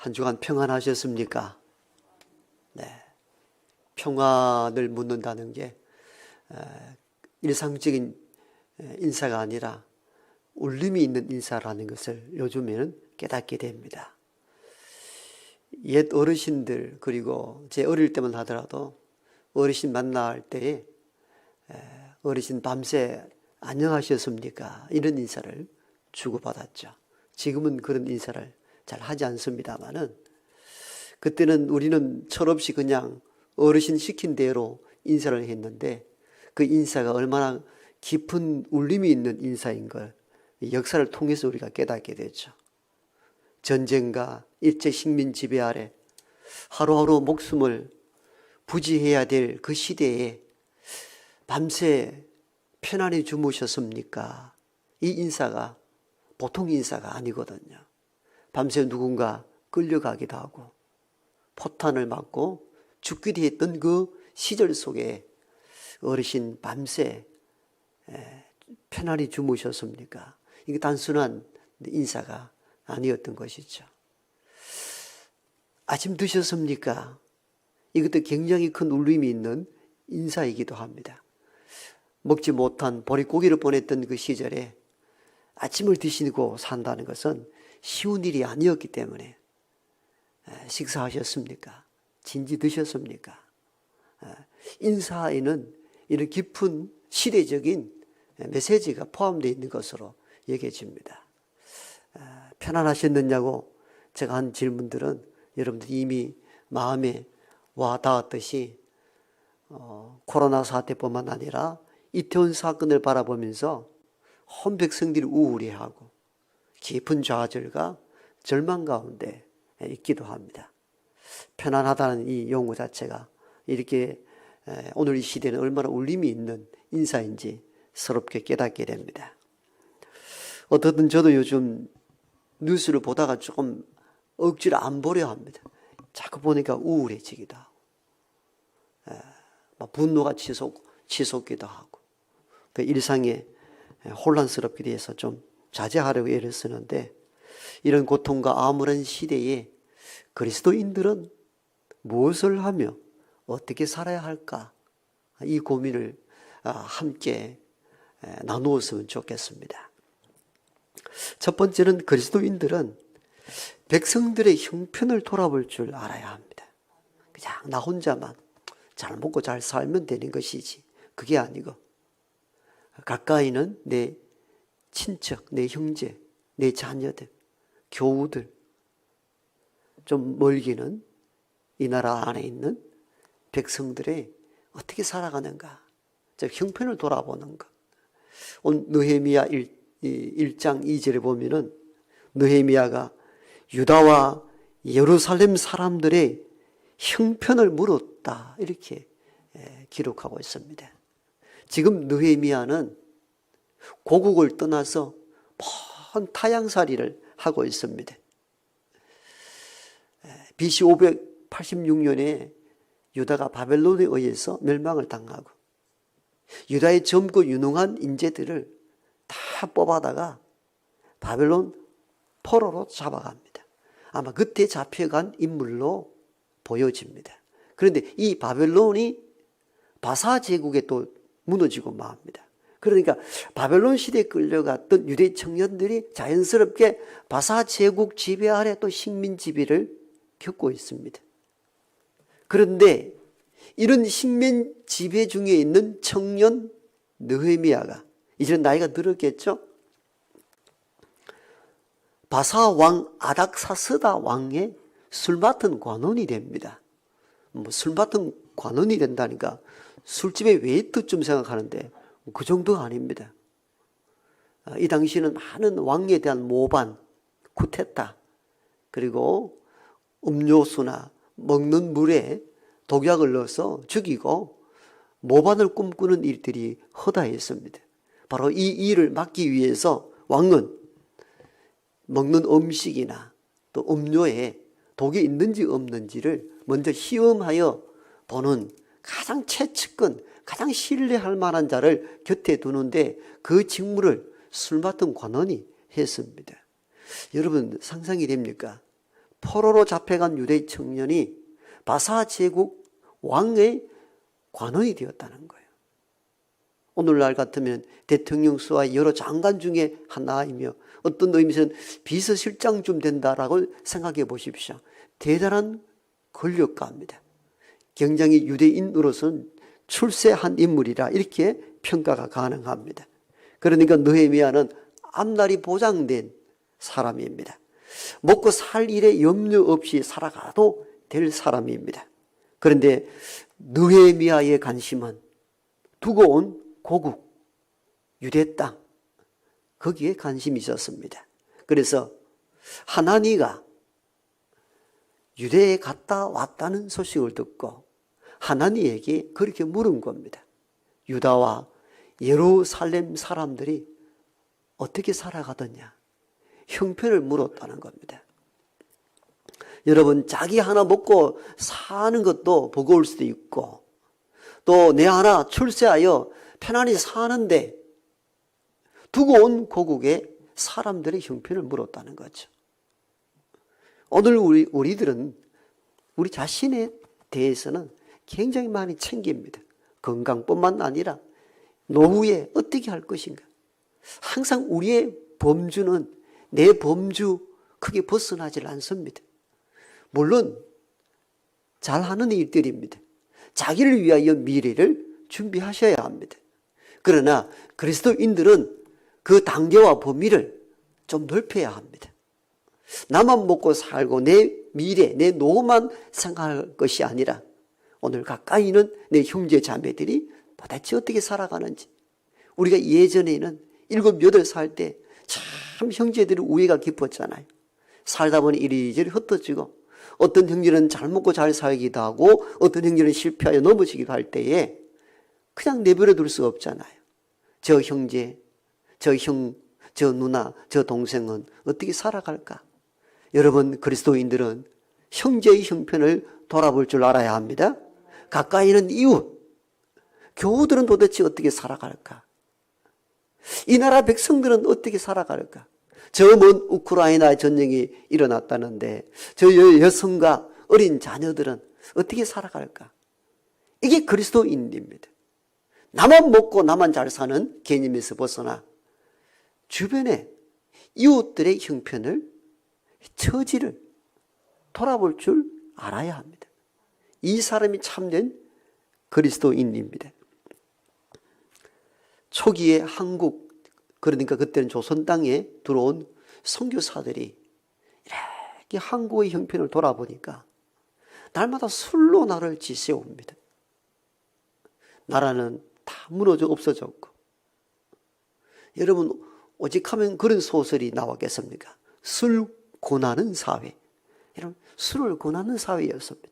한 주간 평안하셨습니까? 네. 평안을 묻는다는 게 일상적인 인사가 아니라 울림이 있는 인사라는 것을 요즘에는 깨닫게 됩니다. 옛 어르신들, 그리고 제 어릴 때만 하더라도 어르신 만날 때에 어르신 밤새 안녕하셨습니까? 이런 인사를 주고받았죠. 지금은 그런 인사를 잘 하지 않습니다만은, 그때는 우리는 철없이 그냥 어르신 시킨 대로 인사를 했는데 그 인사가 얼마나 깊은 울림이 있는 인사인 걸 역사를 통해서 우리가 깨닫게 됐죠. 전쟁과 일제 식민 지배 아래 하루하루 목숨을 부지해야 될 그 시대에 밤새 편안히 주무셨습니까? 이 인사가 보통 인사가 아니거든요. 밤새 누군가 끌려가기도 하고 포탄을 맞고 죽기도 했던 그 시절 속에 어르신 밤새 편안히 주무셨습니까? 이게 단순한 인사가 아니었던 것이죠. 아침 드셨습니까? 이것도 굉장히 큰 울림이 있는 인사이기도 합니다. 먹지 못한 보릿고기를 보냈던 그 시절에 아침을 드시고 산다는 것은 쉬운 일이 아니었기 때문에 식사하셨습니까? 진지 드셨습니까? 인사에는 이런 깊은 시대적인 메시지가 포함되어 있는 것으로 여겨집니다. 편안하셨느냐고 제가 한 질문들은 여러분들 이미 마음에 와 닿았듯이 코로나 사태뿐만 아니라 이태원 사건을 바라보면서 온 백성들이 우울해하고 깊은 좌절과 절망 가운데 있기도 합니다. 편안하다는 이 용어 자체가 이렇게 오늘 이 시대는 얼마나 울림이 있는 인사인지 새롭게 깨닫게 됩니다. 어떻든 저도 요즘 뉴스를 보다가 조금 억지로 안 보려 합니다. 자꾸 보니까 우울해지기도 하고 분노가 치솟기도 하고 그 일상에 혼란스럽게 돼서 좀 자제하려고 애를 쓰는데, 이런 고통과 암울한 시대에 그리스도인들은 무엇을 하며 어떻게 살아야 할까? 이 고민을 함께 나누었으면 좋겠습니다. 첫 번째는 그리스도인들은 백성들의 형편을 돌아볼 줄 알아야 합니다. 그냥 나 혼자만 잘 먹고 잘 살면 되는 것이지, 그게 아니고 가까이는 내 친척, 내 형제, 내 자녀들, 교우들, 좀 멀기는 이 나라 안에 있는 백성들의 어떻게 살아가는가, 즉 형편을 돌아보는 것. 오늘 느헤미야 1장 2절에 보면은 느헤미야가 유다와 예루살렘 사람들의 형편을 물었다, 이렇게 기록하고 있습니다. 지금 느헤미야는 고국을 떠나서 먼 타향살이를 하고 있습니다. BC 586년에 유다가 바벨론에 의해서 멸망을 당하고 유다의 젊고 유능한 인재들을 다 뽑아다가 바벨론 포로로 잡아갑니다. 아마 그때 잡혀간 인물로 보여집니다. 그런데 이 바벨론이 바사 제국에 또 무너지고 맙니다. 그러니까 바벨론 시대에 끌려갔던 유대 청년들이 자연스럽게 바사 제국 지배 아래 또 식민 지배를 겪고 있습니다. 그런데 이런 식민 지배 중에 있는 청년 느헤미야가 이제는 나이가 들었겠죠? 바사 왕 아닥사스다 왕의 술 맡은 관원이 됩니다. 술 맡은 관원이 된다니까 술집의 웨이터쯤 생각하는데 그 정도가 아닙니다. 이 당시에는 많은 왕에 대한 모반, 쿠데타, 그리고 음료수나 먹는 물에 독약을 넣어서 죽이고 모반을 꿈꾸는 일들이 허다했습니다. 바로 이 일을 막기 위해서 왕은 먹는 음식이나 또 음료에 독이 있는지 없는지를 먼저 시험하여 보는 가장 최측근, 가장 신뢰할 만한 자를 곁에 두는데 그 직무를 술 맡은 관원이 했습니다. 여러분 상상이 됩니까? 포로로 잡혀간 유대 청년이 바사 제국 왕의 관원이 되었다는 거예요. 오늘날 같으면 대통령 수하의 여러 장관 중에 하나이며 어떤 의미에서는 비서실장쯤 된다라고 생각해 보십시오. 대단한 권력가입니다. 굉장히 유대인으로서는 출세한 인물이라 이렇게 평가가 가능합니다. 그러니까 느헤미야는 앞날이 보장된 사람입니다. 먹고 살 일에 염려 없이 살아가도 될 사람입니다. 그런데 느헤미야의 관심은 두고 온 고국, 유대 땅, 거기에 관심이 있었습니다. 그래서 하나니가 유대에 갔다 왔다는 소식을 듣고 하나니에게 그렇게 물은 겁니다. 유다와 예루살렘 사람들이 어떻게 살아가더냐? 형편을 물었다는 겁니다. 여러분, 자기 하나 먹고 사는 것도 버거울 수도 있고 또 내 하나 출세하여 편안히 사는데 두고 온 고국에 사람들의 형편을 물었다는 거죠. 오늘 우리들은 우리 자신에 대해서는 굉장히 많이 챙깁니다. 건강뿐만 아니라 노후에 어떻게 할 것인가. 항상 우리의 범주는 내 범주 크게 벗어나질 않습니다. 물론 잘하는 일들입니다. 자기를 위하여 미래를 준비하셔야 합니다. 그러나 그리스도인들은 그 단계와 범위를 좀 넓혀야 합니다. 나만 먹고 살고 내 미래, 내 노후만 생각할 것이 아니라 오늘 가까이 있는 내 형제 자매들이 도대체 어떻게 살아가는지. 우리가 예전에는 7, 8살 때 참 형제들의 우애가 깊었잖아요. 살다 보니 이리저리 흩어지고 어떤 형제는 잘 먹고 잘 살기도 하고 어떤 형제는 실패하여 넘어지기도 할 때에 그냥 내버려 둘 수 없잖아요. 저 형제, 저 형, 저 누나, 저 동생은 어떻게 살아갈까? 여러분, 그리스도인들은 형제의 형편을 돌아볼 줄 알아야 합니다. 가까이 있는 이웃, 교우들은 도대체 어떻게 살아갈까? 이 나라 백성들은 어떻게 살아갈까? 저 먼 우크라이나 전쟁이 일어났다는데 저 여성과 어린 자녀들은 어떻게 살아갈까? 이게 그리스도인입니다. 나만 먹고 나만 잘 사는 개념에서 벗어나 주변에 이웃들의 형편을, 처지를 돌아볼 줄 알아야 합니다. 이 사람이 참된 그리스도인입니다. 초기에 한국, 그러니까 그때는 조선 땅에 들어온 선교사들이 이렇게 한국의 형편을 돌아보니까 날마다 술로 나를 지새웁니다. 나라는 다 무너져 없어졌고, 여러분 오직하면 그런 소설이 나왔겠습니까? 술 권하는 사회. 여러분, 술을 권하는 사회였습니다.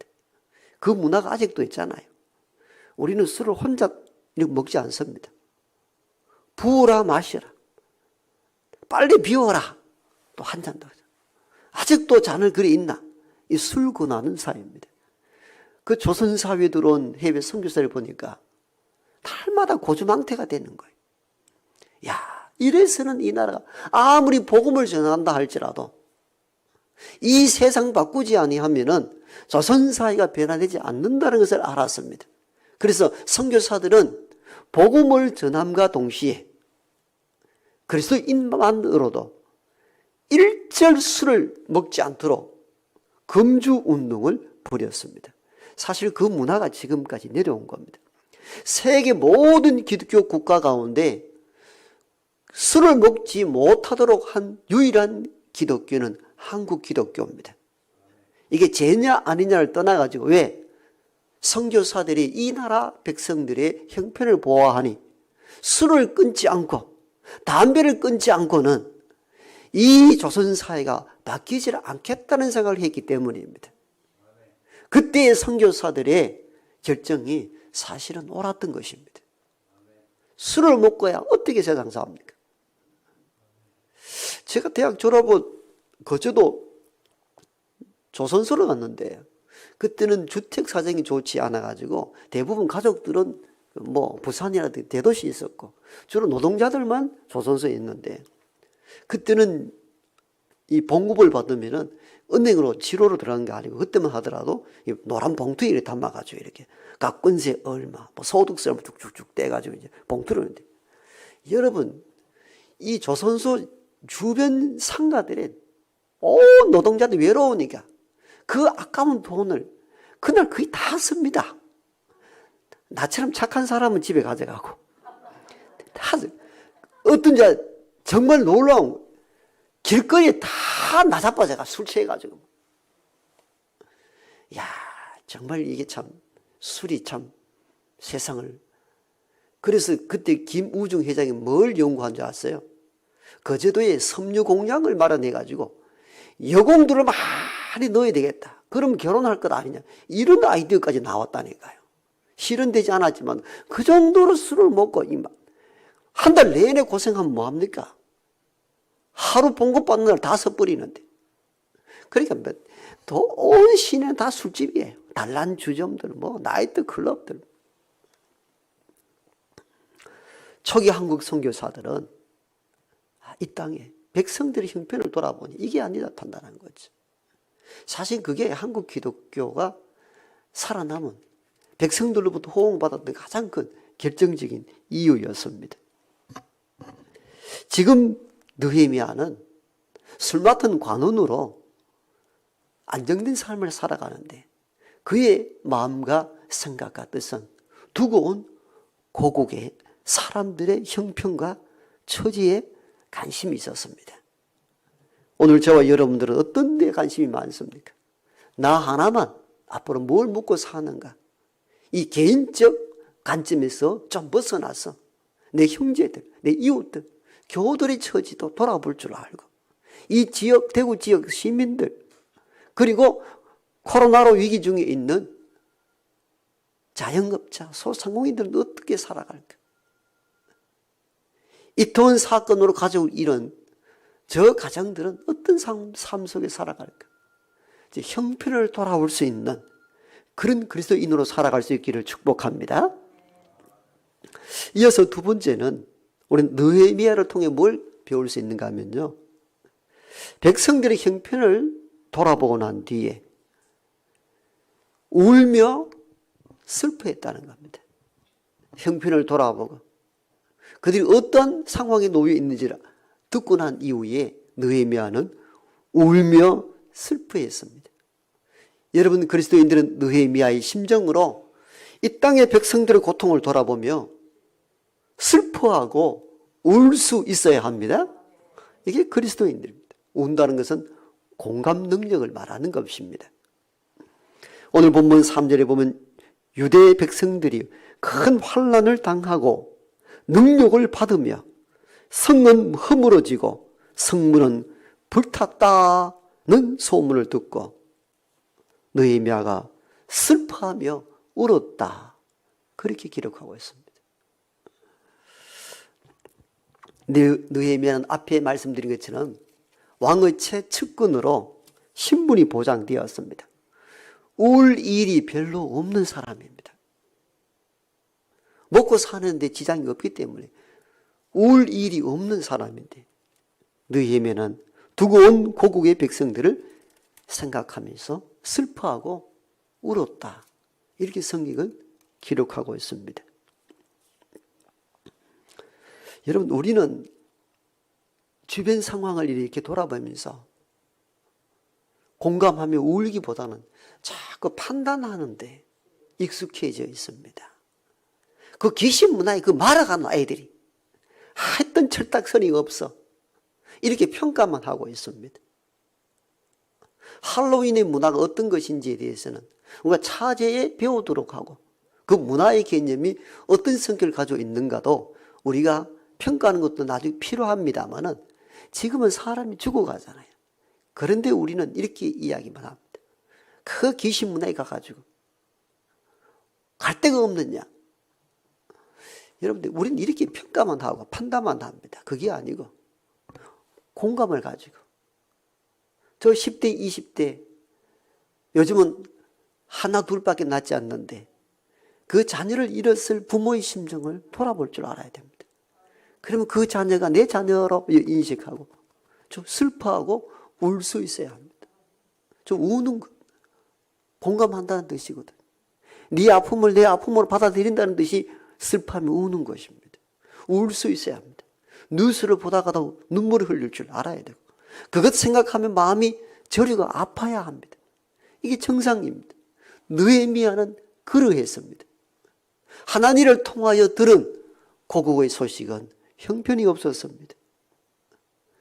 그 문화가 아직도 있잖아요. 우리는 술을 혼자 먹지 않습니다. 부어라 마셔라. 빨리 비워라. 또 한 잔 더. 아직도 잔을 그리 있나? 이 술 권하는 사회입니다. 그 조선 사회에 들어온 해외 선교사를 보니까 날마다 고주망태가 되는 거예요. 야, 이래서는 이 나라가 아무리 복음을 전한다 할지라도 이 세상 바꾸지 아니하면은 조선 사회가 변화되지 않는다는 것을 알았습니다. 그래서 선교사들은 복음을 전함과 동시에 그리스도인만으로도 일절 술을 먹지 않도록 금주 운동을 벌였습니다. 사실 그 문화가 지금까지 내려온 겁니다. 세계 모든 기독교 국가 가운데 술을 먹지 못하도록 한 유일한 기독교는 한국 기독교입니다. 이게 죄냐 아니냐를 떠나가지고 왜? 선교사들이 이 나라 백성들의 형편을 보호하니 술을 끊지 않고 담배를 끊지 않고는 이 조선 사회가 바뀌지 않겠다는 생각을 했기 때문입니다. 그때의 선교사들의 결정이 사실은 옳았던 것입니다. 술을 먹고야 어떻게 세상 삽니까? 제가 대학 졸업 후 거제도 조선소를 갔는데 그때는 주택 사정이 좋지 않아가지고 대부분 가족들은 뭐 부산이라든지 대도시에 있었고 주로 노동자들만 조선소에 있는데 그때는 이 봉급을 받으면은 은행으로 지로로 들어가는 게 아니고 그때만 하더라도 이 노란 봉투에 이렇게 담아가지고 이렇게 가권세 얼마, 뭐 소득세 얼마 쭉쭉쭉 떼가지고 이제 봉투를 넣는데, 여러분 이 조선소 주변 상가들의 온 노동자들 외로우니까 그 아까운 돈을 그날 거의 다 씁니다. 나처럼 착한 사람은 집에 가져가고, 다 어떤 자 정말 놀라운 길거리에 다 나자빠져가 술 취해가지고, 야 정말 이게 참 술이 참 세상을. 그래서 그때 김우중 회장이 뭘 연구한 줄 아세요? 거제도에 섬유 공장을 마련해가지고 여공들을 많이 넣어야 되겠다. 그럼 결혼할 것 아니냐. 이런 아이디어까지 나왔다니까요. 실현되지 않았지만 그 정도로 술을 먹고 한 달 내내 고생하면 뭐합니까? 하루 봉급 받는 날 다 써버리는데. 그러니까 온 시내는 다 술집이에요. 단란 주점들, 뭐 나이트 클럽들. 초기 한국 선교사들은 이 땅에 백성들의 형편을 돌아보니 이게 아니다 판단한 거죠. 사실 그게 한국 기독교가 살아남은, 백성들로부터 호응받았던 가장 큰 결정적인 이유였습니다. 지금 느헤미야는 술 맡은 관원으로 안정된 삶을 살아가는데 그의 마음과 생각과 뜻은 두고 온 고국의 사람들의 형편과 처지에 관심이 있었습니다. 오늘 저와 여러분들은 어떤 데 관심이 많습니까? 나 하나만 앞으로 뭘 먹고 사는가? 이 개인적 관점에서 좀 벗어나서 내 형제들, 내 이웃들, 교우들의 처지도 돌아볼 줄 알고, 이 지역, 대구 지역 시민들, 그리고 코로나로 위기 중에 있는 자영업자, 소상공인들은 어떻게 살아갈까? 이태원 사건으로 가져올 이런 저 가정들은 어떤 삶 속에 살아갈까? 이제 형편을 돌아올 수 있는 그런 그리스도인으로 살아갈 수 있기를 축복합니다. 이어서 두 번째는 우리는 느헤미야를 통해 뭘 배울 수 있는가 하면요, 백성들의 형편을 돌아보고 난 뒤에 울며 슬퍼했다는 겁니다. 형편을 돌아보고 그들이 어떤 상황에 놓여 있는지를 듣고 난 이후에 느헤미야는 울며 슬퍼했습니다. 여러분, 그리스도인들은 느헤미야의 심정으로 이 땅의 백성들의 고통을 돌아보며 슬퍼하고 울 수 있어야 합니다. 이게 그리스도인들입니다. 운다는 것은 공감 능력을 말하는 것입니다. 오늘 본문 3절에 보면 유대 백성들이 큰 환난을 당하고 능력을 받으며 성은 허물어지고 성문은 불탔다는 소문을 듣고 느헤미야가 슬퍼하며 울었다, 그렇게 기록하고 있습니다. 느헤미야는 앞에 말씀드린 것처럼 왕의 측근으로 신분이 보장되었습니다. 울 일이 별로 없는 사람입니다. 먹고 사는데 지장이 없기 때문에 울 일이 없는 사람인데, 느헤미야는 두고 온 고국의 백성들을 생각하면서 슬퍼하고 울었다, 이렇게 성경은 기록하고 있습니다. 여러분, 우리는 주변 상황을 이렇게 돌아보면서 공감하며 울기보다는 자꾸 판단하는데 익숙해져 있습니다. 그 귀신 문화에 그 말아가는 아이들이 했던 철딱서니 없어, 이렇게 평가만 하고 있습니다. 할로윈의 문화가 어떤 것인지에 대해서는 우리가 차제에 배우도록 하고, 그 문화의 개념이 어떤 성격을 가지고 있는가도 우리가 평가하는 것도 나중에 필요합니다만은, 지금은 사람이 죽어가잖아요. 그런데 우리는 이렇게 이야기만 합니다. 그 귀신 문화에 가가지고 갈 데가 없느냐. 여러분들, 우리는 이렇게 평가만 하고 판단만 합니다. 그게 아니고 공감을 가지고, 저 10대, 20대 요즘은 하나 둘밖에 낳지 않는데 그 자녀를 잃었을 부모의 심정을 돌아볼 줄 알아야 됩니다. 그러면 그 자녀가 내 자녀로 인식하고 좀 슬퍼하고 울 수 있어야 합니다. 좀 우는 것, 공감한다는 뜻이거든. 네 아픔을 내 아픔으로 받아들인다는 뜻이 슬퍼하며 우는 것입니다. 울 수 있어야 합니다. 뉴스를 보다가도 눈물을 흘릴 줄 알아야 되고, 그것 생각하면 마음이 저리고 아파야 합니다. 이게 정상입니다. 느헤미야는 그러했습니다. 하나님을 통하여 들은 고국의 소식은 형편이 없었습니다.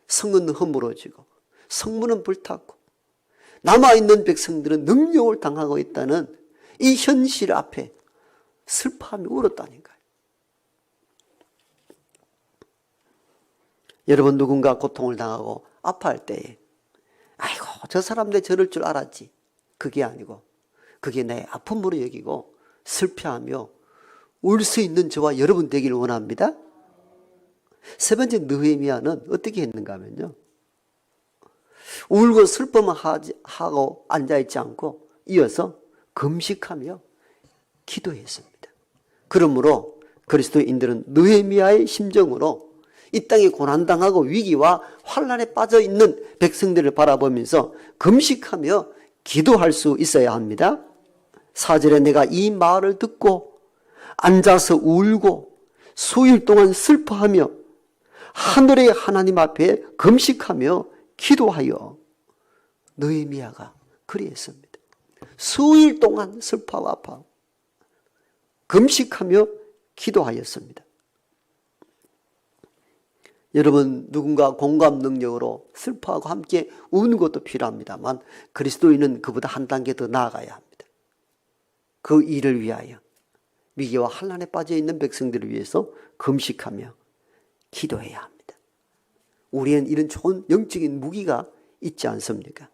성은 허물어지고 성문은 불탔고 남아있는 백성들은 능욕을 당하고 있다는 이 현실 앞에 슬퍼하며 울었다니까요. 여러분, 누군가 고통을 당하고 아파할 때에 아이고 저 사람들 저럴 줄 알았지, 그게 아니고 그게 내 아픔으로 여기고 슬퍼하며 울 수 있는 저와 여러분 되기를 원합니다. 세 번째, 느헤미야는 어떻게 했는가 하면요, 울고 슬퍼만 하고 앉아있지 않고 이어서 금식하며 기도했습니다. 그러므로 그리스도인들은 느헤미야의 심정으로 이 땅에 고난당하고 위기와 환란에 빠져있는 백성들을 바라보면서 금식하며 기도할 수 있어야 합니다. 4절에 내가 이 말을 듣고 앉아서 울고 수일 동안 슬퍼하며 하늘의 하나님 앞에 금식하며 기도하여, 느헤미야가 그리했습니다. 수일 동안 슬퍼하고 아파하고 금식하며 기도하였습니다. 여러분, 누군가 공감 능력으로 슬퍼하고 함께 우는 것도 필요합니다만 그리스도인은 그보다 한 단계 더 나아가야 합니다. 그 일을 위하여 위기와 환난에 빠져있는 백성들을 위해서 금식하며 기도해야 합니다. 우리는 이런 좋은 영적인 무기가 있지 않습니까?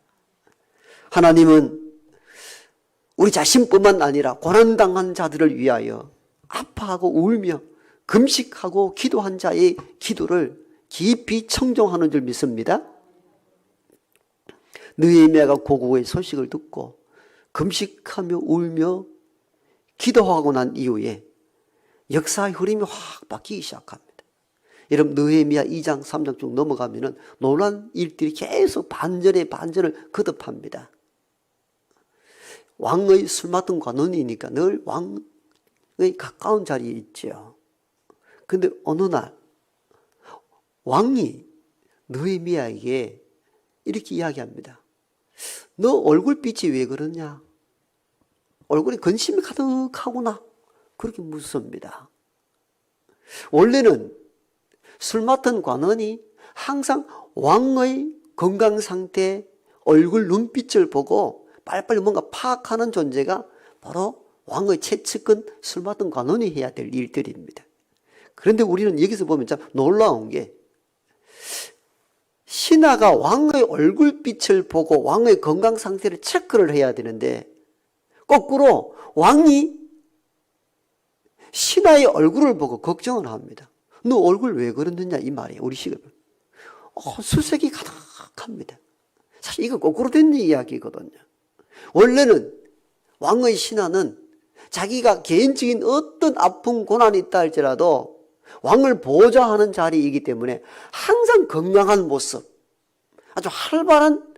하나님은 우리 자신뿐만 아니라 고난당한 자들을 위하여 아파하고 울며 금식하고 기도한 자의 기도를 깊이 청종하는 줄 믿습니다. 느헤미야가 고국의 소식을 듣고 금식하며 울며 기도하고 난 이후에 역사의 흐름이 확 바뀌기 시작합니다. 여러분, 느헤미야 2장 3장 쭉 넘어가면은 놀란 일들이 계속 반전에 반전을 거듭합니다. 왕의 술 맡은 관원이니까 늘 왕의 가까운 자리에 있죠. 근데 어느 날 왕이 느헤미야에게 이렇게 이야기합니다. 너 얼굴빛이 왜 그러냐? 얼굴에 근심이 가득하구나. 그렇게 묻습니다. 원래는 술 맡은 관원이 항상 왕의 건강 상태, 얼굴 눈빛을 보고 빨리빨리 뭔가 파악하는 존재가 바로 왕의 최측근 술 맡은 관원이 해야 될 일들입니다. 그런데 우리는 여기서 보면 참 놀라운 게, 신하가 왕의 얼굴빛을 보고 왕의 건강 상태를 체크를 해야 되는데 거꾸로 왕이 신하의 얼굴을 보고 걱정을 합니다. 너 얼굴 왜 그러느냐 이 말이에요. 우리 식으로 수색이 가득합니다. 사실 이거 거꾸로 된 이야기거든요. 원래는 왕의 신하는 자기가 개인적인 어떤 아픔 고난이 있다 할지라도 왕을 보좌하는 자리이기 때문에 항상 건강한 모습, 아주 활발한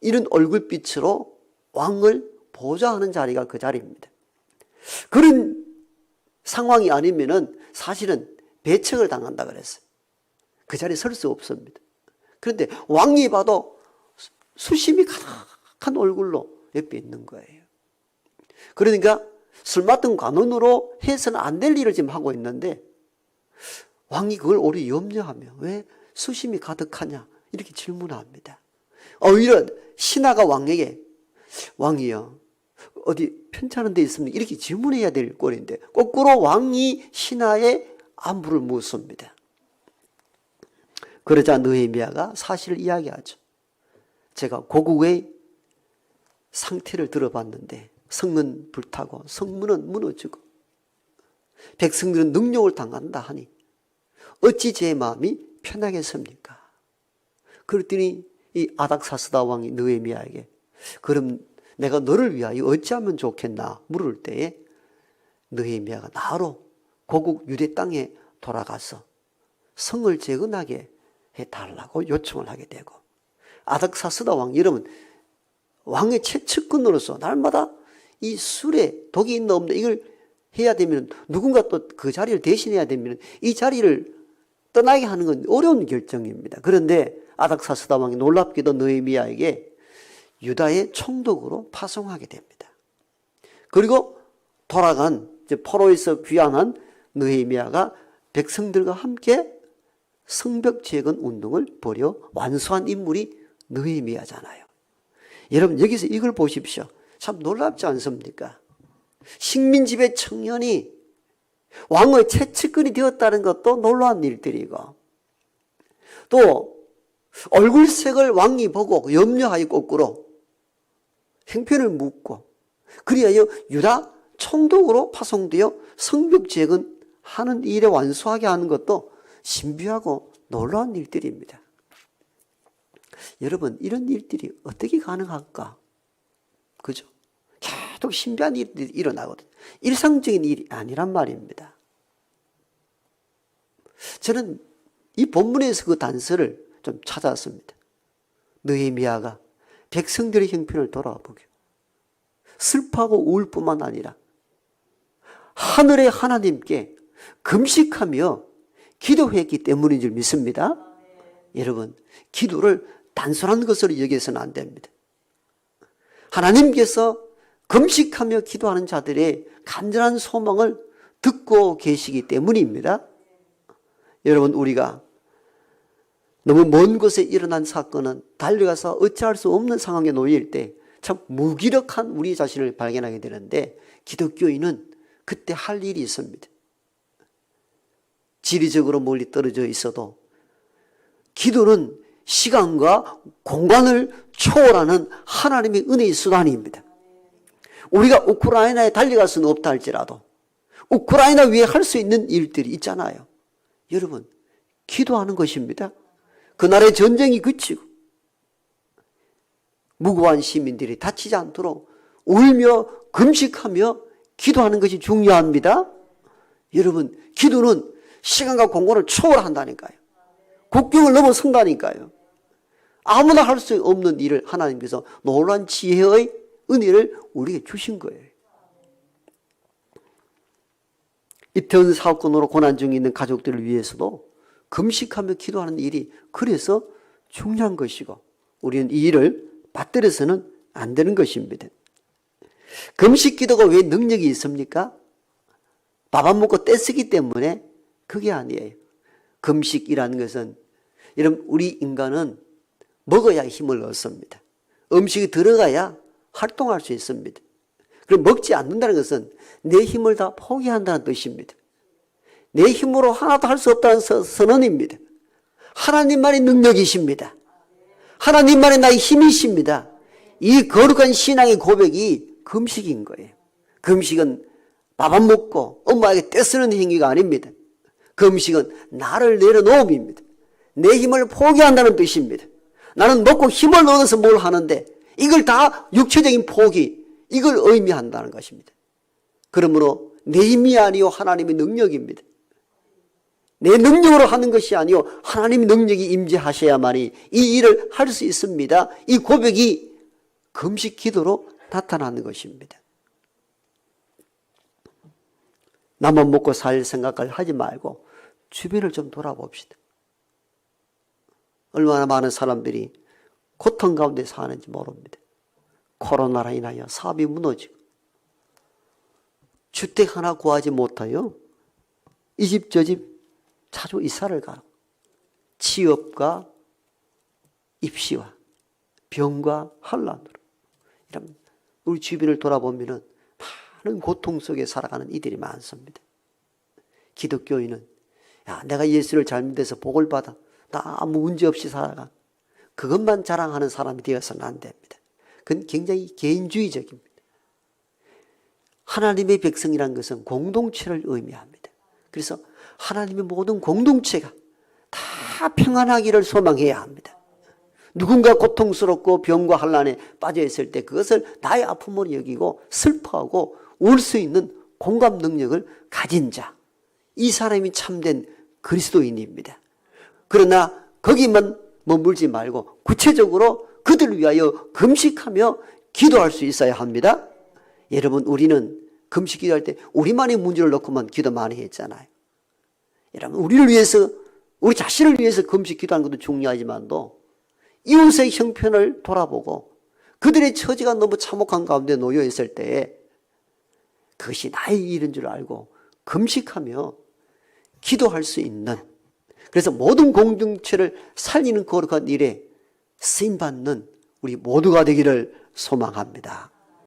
이런 얼굴빛으로 왕을 보좌하는 자리가 그 자리입니다. 그런 상황이 아니면은 사실은 배척을 당한다 그랬어요. 그 자리에 설 수 없습니다. 그런데 왕이 봐도 수심이 가득한 얼굴로 옆에 있는 거예요. 그러니까 술 맡은 관원으로 해서는 안 될 일을 지금 하고 있는데 왕이 그걸 오히려 염려하며 왜 수심이 가득하냐 이렇게 질문합니다. 오히려 신하가 왕에게 왕이여 어디 편찮은 데 있습니까? 이렇게 질문해야 될 꼴인데 거꾸로 왕이 신하의 안부를 묻습니다. 그러자 느헤미야가 사실을 이야기하죠. 제가 고국의 상태를 들어봤는데 성은 불타고 성문은 무너지고 백성들은 능욕을 당한다 하니 어찌 제 마음이 편하겠습니까? 그랬더니 이 아닥사스다 왕이 느헤미야에게 그럼 내가 너를 위하여 어찌하면 좋겠나 물을 때에 느헤미야가 나로 고국 유대 땅에 돌아가서 성을 재건하게 해달라고 요청을 하게 되고 아닥사스다 왕, 여러분 왕의 최측근으로서 날마다 이 술에 독이 있나 없나 이걸 해야 되면 누군가 또 그 자리를 대신해야 되면 이 자리를 떠나게 하는 건 어려운 결정입니다. 그런데 아닥사스다 왕이 놀랍게도 느헤미야에게 유다의 총독으로 파송하게 됩니다. 그리고 돌아간 포로에서 귀환한 느헤미야가 백성들과 함께 성벽 재건 운동을 벌여 완수한 인물이 느헤미야잖아요. 여러분 여기서 이걸 보십시오. 참 놀랍지 않습니까? 식민지배 청년이 왕의 최측근이 되었다는 것도 놀라운 일들이고, 또 얼굴색을 왕이 보고 염려하여 거꾸로 행편을 묻고 그리하여 유다 총독으로 파송되어 성벽 재건하는 일에 완수하게 하는 것도 신비하고 놀라운 일들입니다. 여러분 이런 일들이 어떻게 가능할까? 그죠? 계속 신비한 일들이 일어나거든요. 일상적인 일이 아니란 말입니다. 저는 이 본문에서 그 단서를 좀 찾았습니다. 느헤미야가 백성들의 형편을 돌아보게 슬퍼하고 우울 뿐만 아니라 하늘의 하나님께 금식하며 기도했기 때문인 줄 믿습니다. 여러분 기도를 단순한 것으로 여겨서는 안 됩니다. 하나님께서 금식하며 기도하는 자들의 간절한 소망을 듣고 계시기 때문입니다. 여러분 우리가 너무 먼 곳에 일어난 사건은 달려가서 어찌할 수 없는 상황에 놓일 때 참 무기력한 우리 자신을 발견하게 되는데, 기독교인은 그때 할 일이 있습니다. 지리적으로 멀리 떨어져 있어도 기도는 시간과 공간을 초월하는 하나님의 은혜의 수단입니다. 우리가 우크라이나에 달려갈 수는 없다 할지라도 우크라이나 위에 할 수 있는 일들이 있잖아요. 여러분 기도하는 것입니다. 그 나라의 전쟁이 그치고 무고한 시민들이 다치지 않도록 울며 금식하며 기도하는 것이 중요합니다. 여러분 기도는 시간과 공간을 초월한다니까요. 국경을 넘어선다니까요. 아무나 할 수 없는 일을 하나님께서 놀라운 지혜의 은혜를 우리에게 주신 거예요. 이태원 사건으로 고난 중에 있는 가족들을 위해서도 금식하며 기도하는 일이 그래서 중요한 것이고, 우리는 이 일을 받들어서는 안 되는 것입니다. 금식 기도가 왜 능력이 있습니까? 밥 안 먹고 떼쓰기 때문에 그게 아니에요. 금식이라는 것은, 여러분 우리 인간은 먹어야 힘을 얻습니다. 음식이 들어가야 활동할 수 있습니다. 그럼 먹지 않는다는 것은 내 힘을 다 포기한다는 뜻입니다. 내 힘으로 하나도 할 수 없다는 선언입니다. 하나님만의 능력이십니다. 하나님만의 나의 힘이십니다. 이 거룩한 신앙의 고백이 금식인 거예요. 금식은 밥 안 먹고 엄마에게 떼쓰는 행위가 아닙니다. 금식은 나를 내려놓음입니다. 내 힘을 포기한다는 뜻입니다. 나는 먹고 힘을 얻어서 뭘 하는데 이걸 다 육체적인 포기, 이걸 의미한다는 것입니다. 그러므로 내 힘이 아니요 하나님의 능력입니다. 내 능력으로 하는 것이 아니요 하나님의 능력이 임재하셔야만이 이 일을 할 수 있습니다. 이 고백이 금식 기도로 나타나는 것입니다. 나만 먹고 살 생각을 하지 말고 주변을 좀 돌아봅시다. 얼마나 많은 사람들이 고통 가운데 사는지 모릅니다. 코로나로 인하여 사업이 무너지고 주택 하나 구하지 못하여 이 집 저 집 자주 이사를 가고, 취업과 입시와 병과 환란으로 이런 우리 주변을 돌아보면 많은 고통 속에 살아가는 이들이 많습니다. 기독교인은 내가 예수를 잘 믿어서 복을 받아 나 아무 문제 없이 살아가, 그것만 자랑하는 사람이 되어서는 안 됩니다. 그건 굉장히 개인주의적입니다. 하나님의 백성이라는 것은 공동체를 의미합니다. 그래서 하나님의 모든 공동체가 다 평안하기를 소망해야 합니다. 누군가 고통스럽고 병과 환난에 빠져 있을 때 그것을 나의 아픔으로 여기고 슬퍼하고 울 수 있는 공감 능력을 가진 자, 이 사람이 참된 그리스도인입니다. 그러나 거기만 머물지 말고 구체적으로 그들을 위하여 금식하며 기도할 수 있어야 합니다. 여러분, 우리는 금식 기도할 때 우리만의 문제를 놓고만 기도 많이 했잖아요. 여러분, 우리를 위해서, 우리 자신을 위해서 금식 기도하는 것도 중요하지만도 이웃의 형편을 돌아보고 그들의 처지가 너무 참혹한 가운데 놓여 있을 때에 그것이 나의 일인 줄 알고 금식하며 기도할 수 있는, 그래서 모든 공동체를 살리는 거룩한 일에 쓰임받는 우리 모두가 되기를 소망합니다.